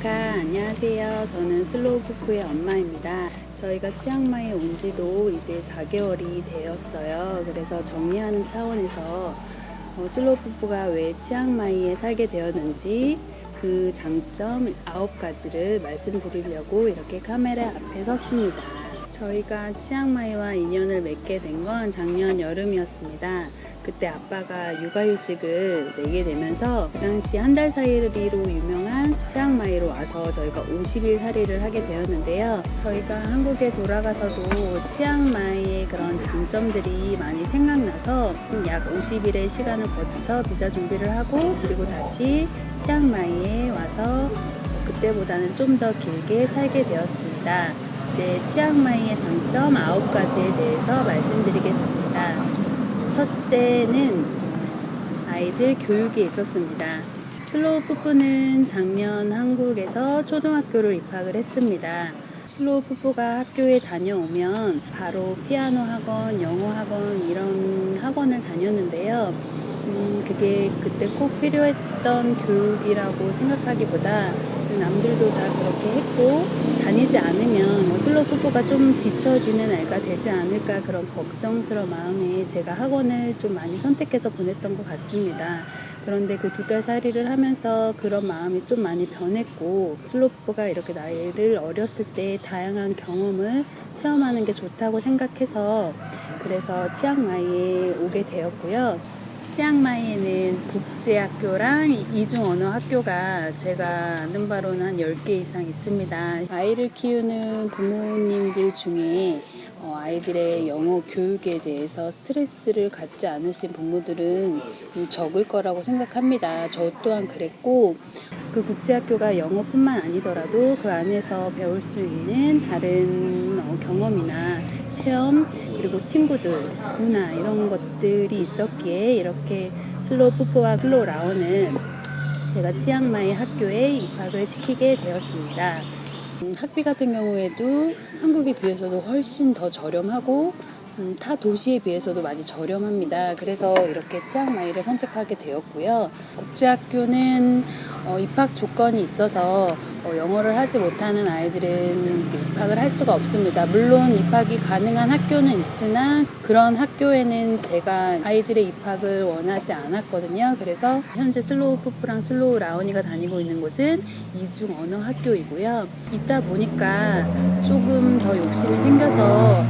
안녕하세요. 저는 슬로우 푸푸의 엄마입니다. 저희가 치앙마이에 온 지도 이제 4개월이 되었어요. 그래서 정리하는 차원에서 슬로우 푸푸가 왜 치앙마이에 살게 되었는지 그 장점 9가지를 말씀드리려고 이렇게 카메라 앞에 섰습니다. 저희가 치앙마이와 인연을 맺게 된 건 작년 여름이었습니다. 그때 아빠가 육아휴직을 내게 되면서 그 당시 한 달 살이로 유명한 치앙마이로 와서 저희가 50일 살이를 하게 되었는데요. 저희가 한국에 돌아가서도 치앙마이의 그런 장점들이 많이 생각나서 약 50일의 시간을 거쳐 비자 준비를 하고 그리고 다시 치앙마이에 와서 그때보다는 좀 더 길게 살게 되었습니다. 이제 치앙마이의 장점 9가지에 대해서 말씀드리겠습니다. 첫째는 아이들 교육에 있었습니다. 슬로우 푸푸는 작년 한국에서 초등학교를 입학을 했습니다. 슬로우 푸푸가 학교에 다녀오면 바로 피아노 학원, 영어 학원 이런 학원을 다녔는데요. 그게 그때 꼭 필요했던 교육이라고 생각하기보다 남들도 다 그렇게 했고 다니지 않으면 슬로우 푸푸가 좀 뒤처지는 아이가 되지 않을까 그런 걱정스러운 마음에 제가 학원을 좀 많이 선택해서 보냈던 것 같습니다. 그런데 그 2달 살이를 하면서 그런 마음이 좀 많이 변했고 슬로우 푸푸가 이렇게 나이를 어렸을 때 다양한 경험을 체험하는 게 좋다고 생각해서 그래서 치앙마이에 오게 되었고요. 치앙마이에는 국제학교랑 이중언어학교가 제가 아는 바로는 한 10개 이상 있습니다. 아이를 키우는 부모님들 중에 아이들의 영어 교육에 대해서 스트레스를 갖지 않으신 부모들은 적을 거라고 생각합니다. 저 또한 그랬고 그 국제학교가 영어뿐만 아니더라도 그 안에서 배울 수 있는 다른 경험이나 체험 그리고 친구들, 문화 이런 것들이 있었기에 이렇게 슬로우 푸푸와 슬로우 라온을 제가 치앙마이 학교에 입학을 시키게 되었습니다. 학비 같은 경우에도 한국에 비해서도 훨씬 더 저렴하고 타 도시에 비해서도 많이 저렴합니다. 그래서 이렇게 치앙마이를 선택하게 되었고요. 국제학교는 입학 조건이 있어서 영어를 하지 못하는 아이들은 입학을 할 수가 없습니다. 물론 입학이 가능한 학교는 있으나 그런 학교에는 제가 아이들의 입학을 원하지 않았거든요. 그래서 현재 슬로우 푸푸랑 슬로우 라온이가 다니고 있는 곳은 이중 언어 학교이고요. 있다 보니까 조금 더 욕심이 생겨서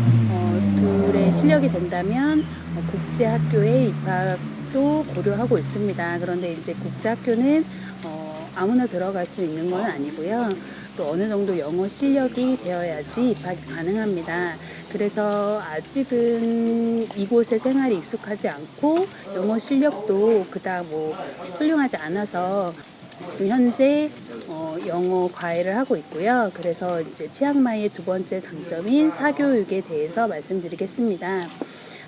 둘의 실력이 된다면 국제학교에 입학도 고려하고 있습니다. 그런데 이제 국제학교는 아무나 들어갈 수 있는 건 아니고요. 또 어느 정도 영어 실력이 되어야지 입학이 가능합니다. 그래서 아직은 이곳의 생활이 익숙하지 않고 영어 실력도 그닥 훌륭하지 않아서 지금 현재 영어 과외를 하고 있고요. 그래서 이제 치앙마이의 2번째 장점인 사교육에 대해서 말씀드리겠습니다.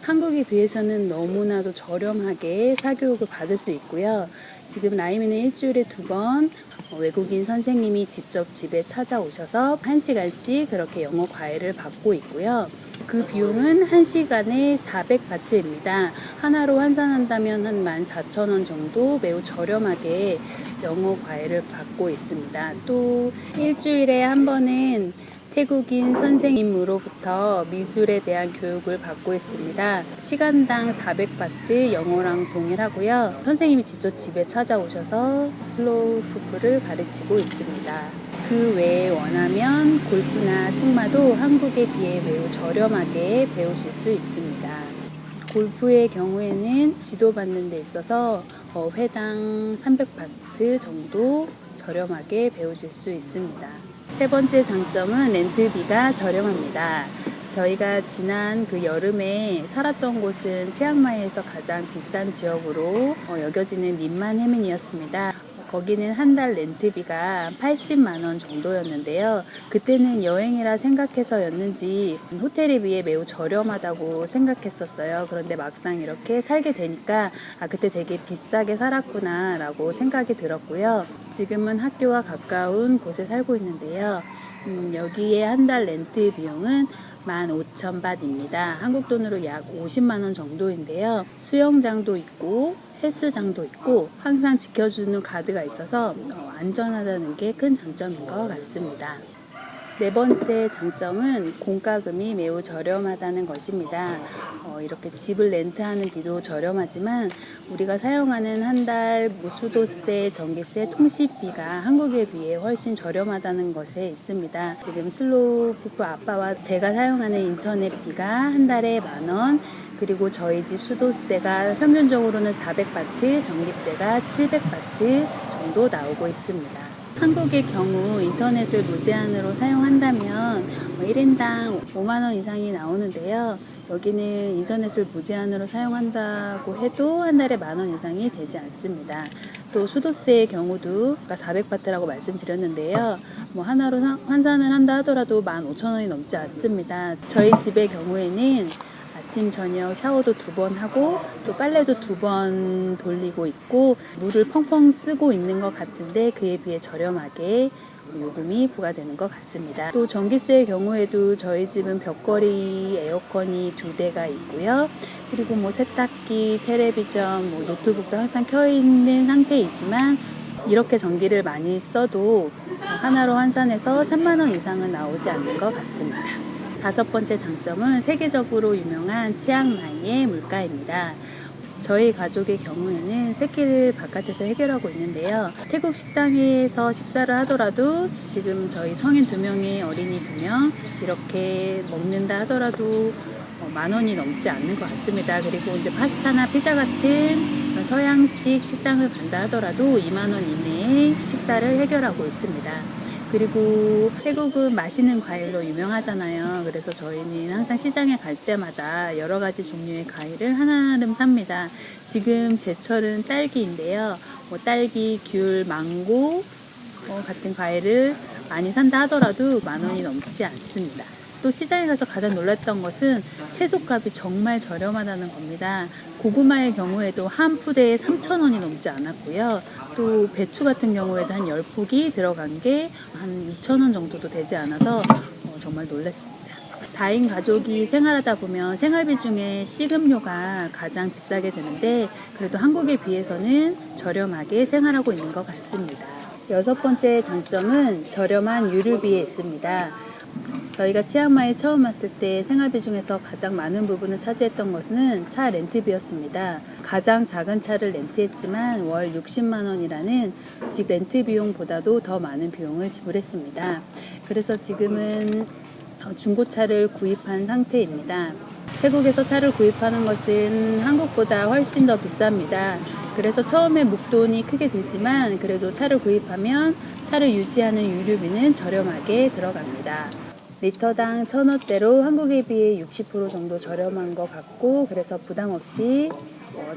한국에 비해서는 너무나도 저렴하게 사교육을 받을 수 있고요. 지금 라임이는 일주일에 2번 외국인 선생님이 직접 집에 찾아오셔서 1시간씩 그렇게 영어 과외를 받고 있고요. 그 비용은 1시간에 400바트입니다. 하나로 환산한다면 한 14,000원 정도 매우 저렴하게 영어 과외를 받고 있습니다. 또 일주일에 한 번은 태국인 선생님으로부터 미술에 대한 교육을 받고 있습니다. 시간당 400바트 영어랑 동일하고요. 선생님이 직접 집에 찾아오셔서 슬로우 푸푸를 가르치고 있습니다. 그 외에 원하면 골프나 승마도 한국에 비해 매우 저렴하게 배우실 수 있습니다. 골프의 경우에는 지도받는 데 있어서 회당 300바트 정도 저렴하게 배우실 수 있습니다. 3번째 장점은 렌트비가 저렴합니다. 저희가 지난 그 여름에 살았던 곳은 치앙마이에서 가장 비싼 지역으로 여겨지는 님만해민이었습니다. 거기는 한 달 렌트비가 80만 원 정도였는데요. 그때는 여행이라 생각해서였는지 호텔에 비해 매우 저렴하다고 생각했었어요. 그런데 막상 이렇게 살게 되니까 그때 되게 비싸게 살았구나 라고 생각이 들었고요. 지금은 학교와 가까운 곳에 살고 있는데요. 여기에 한 달 렌트 비용은 15,000바트입니다. 한국 돈으로 약 50만 원 정도인데요. 수영장도 있고 헬스장도 있고 항상 지켜주는 가드가 있어서 안전하다는 게 큰 장점인 것 같습니다. 네 번째 장점은 공과금이 매우 저렴하다는 것입니다. 이렇게 집을 렌트하는 비도 저렴하지만 우리가 사용하는 한 달 수도세, 전기세, 통신비가 한국에 비해 훨씬 저렴하다는 것에 있습니다. 지금 슬로우 부부 아빠와 제가 사용하는 인터넷비가 한 달에 10,000원, 그리고 저희 집 수도세가 평균적으로는 400바트, 전기세가 700바트 정도 나오고 있습니다. 한국의 경우 인터넷을 무제한으로 사용한다면 1인당 5만 원 이상이 나오는데요. 여기는 인터넷을 무제한으로 사용한다고 해도 한 달에 10,000원 이상이 되지 않습니다. 또 수도세의 경우도 아까 400바트라고 말씀드렸는데요. 하나로 환산을 한다 하더라도 15,000원이 넘지 않습니다. 저희 집의 경우에는 아침, 저녁 샤워도 2번 하고 또 빨래도 2번 돌리고 있고 물을 펑펑 쓰고 있는 것 같은데 그에 비해 저렴하게 요금이 부과되는 것 같습니다. 또 전기세의 경우에도 저희 집은 벽걸이 에어컨이 2대가 있고요. 그리고 세탁기, 텔레비전, 노트북도 항상 켜있는 상태이지만 이렇게 전기를 많이 써도 하나로 환산해서 3만 원 이상은 나오지 않는 것 같습니다. 다섯 번째 장점은 세계적으로 유명한 치앙마이의 물가입니다. 저희 가족의 경우에는 새끼를 바깥에서 해결하고 있는데요. 태국 식당에서 식사를 하더라도 지금 저희 성인 2명에 어린이 2명 이렇게 먹는다 하더라도 10,000원이 넘지 않는 것 같습니다. 그리고 이제 파스타나 피자 같은 서양식 식당을 간다 하더라도 2만 원 이내에 식사를 해결하고 있습니다. 그리고 태국은 맛있는 과일로 유명하잖아요. 그래서 저희는 항상 시장에 갈 때마다 여러 가지 종류의 과일을 하나름 삽니다. 지금 제철은 딸기인데요. 딸기, 귤, 망고 같은 과일을 많이 산다 하더라도 10,000원이 넘지 않습니다. 또 시장에 가서 가장 놀랐던 것은 채소값이 정말 저렴하다는 겁니다. 고구마의 경우에도 한 푸대에 3,000원이 넘지 않았고요. 또 배추 같은 경우에도 한 10포기 들어간 게 한 2,000원 정도도 되지 않아서 정말 놀랐습니다. 4인 가족이 생활하다 보면 생활비 중에 식음료가 가장 비싸게 되는데 그래도 한국에 비해서는 저렴하게 생활하고 있는 것 같습니다. 여섯 번째 장점은 저렴한 유류비에 있습니다. 저희가 치앙마이에 처음 왔을 때 생활비 중에서 가장 많은 부분을 차지했던 것은 차 렌트비였습니다. 가장 작은 차를 렌트했지만 월 60만 원이라는 집 렌트 비용보다도 더 많은 비용을 지불했습니다. 그래서 지금은 중고차를 구입한 상태입니다. 태국에서 차를 구입하는 것은 한국보다 훨씬 더 비쌉니다. 그래서 처음에 목돈이 크게 들지만 그래도 차를 구입하면 차를 유지하는 유류비는 저렴하게 들어갑니다. 리터당 1,000원대로 한국에 비해 60% 정도 저렴한 것 같고 그래서 부담 없이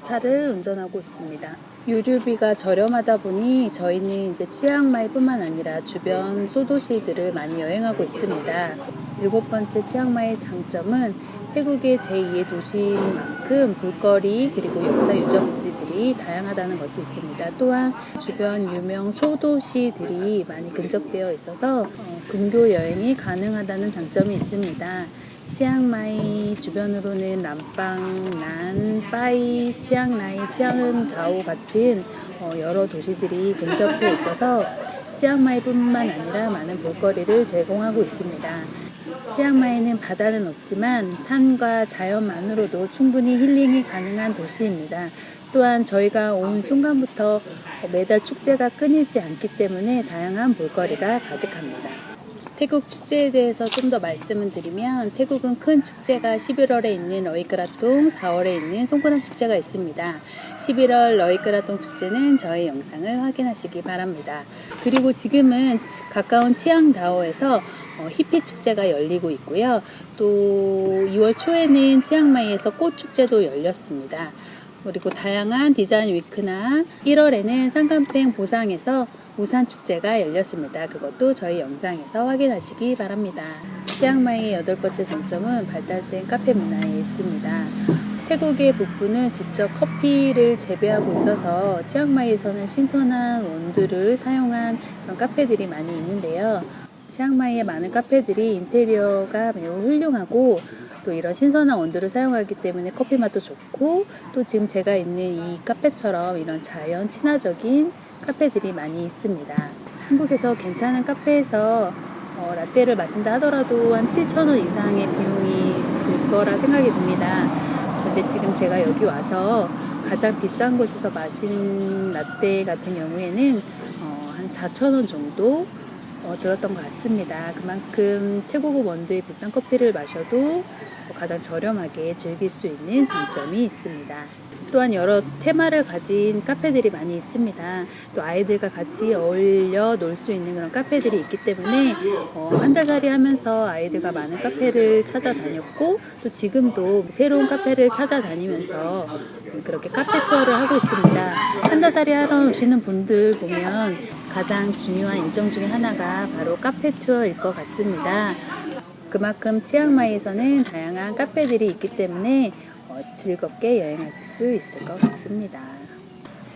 차를 운전하고 있습니다. 유류비가 저렴하다 보니 저희는 이제 치앙마이뿐만 아니라 주변 소도시들을 많이 여행하고 있습니다. 일곱 번째 치앙마이의 장점은 태국의 제2의 도시인 만큼 볼거리 그리고 역사 유적지들이 다양하다는 것이 있습니다. 또한 주변 유명 소도시들이 많이 근접되어 있어서 근교 여행이 가능하다는 장점이 있습니다. 치앙마이 주변으로는 남방, 난, 빠이, 치앙라이, 치앙은다오 같은 여러 도시들이 근접해 있어서 치앙마이뿐만 아니라 많은 볼거리를 제공하고 있습니다. 치앙마이는 바다는 없지만 산과 자연만으로도 충분히 힐링이 가능한 도시입니다. 또한 저희가 온 순간부터 매달 축제가 끊이지 않기 때문에 다양한 볼거리가 가득합니다. 태국 축제에 대해서 좀 더 말씀을 드리면 태국은 큰 축제가 11월에 있는 러이크라통, 4월에 있는 송크란 축제가 있습니다. 11월 러이크라통 축제는 저희 영상을 확인하시기 바랍니다. 그리고 지금은 가까운 치앙다오에서 히피 축제가 열리고 있고요. 또 2월 초에는 치앙마이에서 꽃 축제도 열렸습니다. 그리고 다양한 디자인 위크나 1월에는 상간팽 보상에서 우산 축제가 열렸습니다. 그것도 저희 영상에서 확인하시기 바랍니다. 치앙마이의 여덟 번째 장점은 발달된 카페 문화에 있습니다. 태국의 북부는 직접 커피를 재배하고 있어서 치앙마이에서는 신선한 원두를 사용한 그런 카페들이 많이 있는데요. 치앙마이의 많은 카페들이 인테리어가 매우 훌륭하고 또 이런 신선한 원두를 사용하기 때문에 커피 맛도 좋고 또 지금 제가 있는 이 카페처럼 이런 자연 친화적인 카페들이 많이 있습니다. 한국에서 괜찮은 카페에서 라떼를 마신다 하더라도 한 7,000원 이상의 비용이 들 거라 생각이 듭니다. 근데 지금 제가 여기 와서 가장 비싼 곳에서 마신 라떼 같은 경우에는 한 4,000원 정도 들었던 것 같습니다. 그만큼 최고급 원두의 비싼 커피를 마셔도 가장 저렴하게 즐길 수 있는 장점이 있습니다. 또한 여러 테마를 가진 카페들이 많이 있습니다. 또 아이들과 같이 어울려 놀 수 있는 그런 카페들이 있기 때문에 한 달 살이 하면서 아이들과 많은 카페를 찾아다녔고 또 지금도 새로운 카페를 찾아다니면서 그렇게 카페 투어를 하고 있습니다. 한 달 살이 하러 오시는 분들 보면 가장 중요한 일정 중에 하나가 바로 카페 투어일 것 같습니다. 그만큼 치앙마이에서는 다양한 카페들이 있기 때문에 즐겁게 여행하실 수 있을 것 같습니다.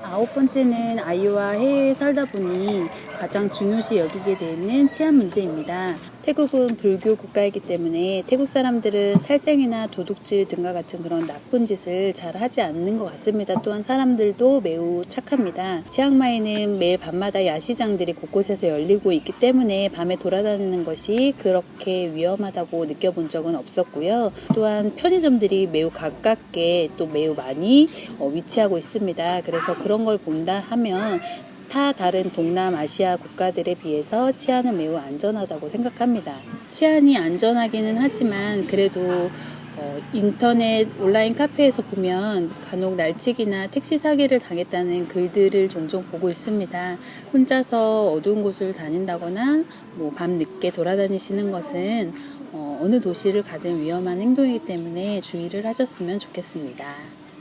9번째는 아이와 해외에 살다 보니 가장 중요시 여기게 되는 치안 문제입니다. 태국은 불교 국가이기 때문에 태국 사람들은 살생이나 도둑질 등과 같은 그런 나쁜 짓을 잘 하지 않는 것 같습니다. 또한 사람들도 매우 착합니다. 치앙마이는 매일 밤마다 야시장들이 곳곳에서 열리고 있기 때문에 밤에 돌아다니는 것이 그렇게 위험하다고 느껴본 적은 없었고요. 또한 편의점들이 매우 가깝게 또 매우 많이 위치하고 있습니다. 그래서 그런 걸 본다 하면 다른 동남아시아 국가들에 비해서 치안은 매우 안전하다고 생각합니다. 치안이 안전하기는 하지만 그래도 인터넷 온라인 카페에서 보면 간혹 날치기나 택시 사기를 당했다는 글들을 종종 보고 있습니다. 혼자서 어두운 곳을 다닌다거나 밤 늦게 돌아다니시는 것은 어느 도시를 가든 위험한 행동이기 때문에 주의를 하셨으면 좋겠습니다.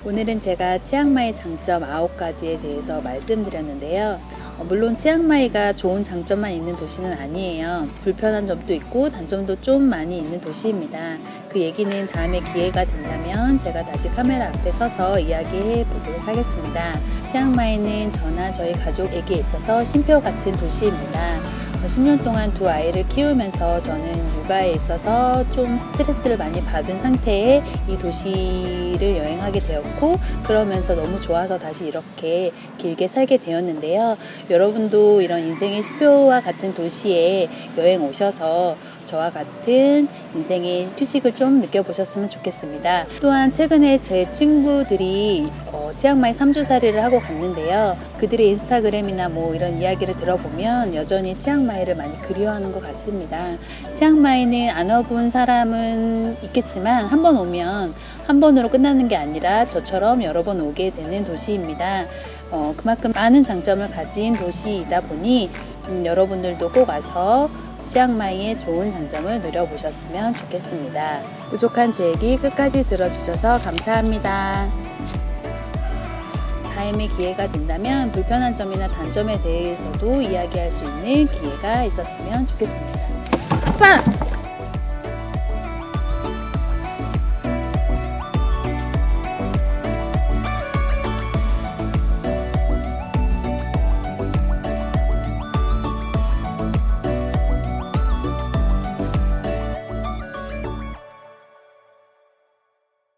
오늘은 제가 치앙마이 장점 9가지에 대해서 말씀드렸는데요. 물론 치앙마이가 좋은 장점만 있는 도시는 아니에요. 불편한 점도 있고 단점도 좀 많이 있는 도시입니다. 그 얘기는 다음에 기회가 된다면 제가 다시 카메라 앞에 서서 이야기해 보도록 하겠습니다. 치앙마이는 저나 저희 가족에게 있어서 쉼표 같은 도시입니다. 10년 동안 두 아이를 키우면서 저는 육아에 있어서 좀 스트레스를 많이 받은 상태에 이 도시를 여행하게 되었고 그러면서 너무 좋아서 다시 이렇게 길게 살게 되었는데요. 여러분도 이런 인생의 쉼표와 같은 도시에 여행 오셔서 저와 같은 인생의 휴식을 좀 느껴보셨으면 좋겠습니다. 또한 최근에 제 친구들이 치앙마이 3주살이를 하고 갔는데요. 그들의 인스타그램이나 이런 이야기를 들어보면 여전히 치앙마이를 많이 그리워하는 것 같습니다. 치앙마이는 안 와본 사람은 있겠지만 한 번 오면 한 번으로 끝나는 게 아니라 저처럼 여러 번 오게 되는 도시입니다. 그만큼 많은 장점을 가진 도시이다 보니 여러분들도 꼭 와서 치앙마이의 좋은 장점을 누려보셨으면 좋겠습니다. 부족한 제 얘기 끝까지 들어주셔서 감사합니다. 다음에 기회가 된다면 불편한 점이나 단점에 대해서도 이야기할 수 있는 기회가 있었으면 좋겠습니다. 아빠!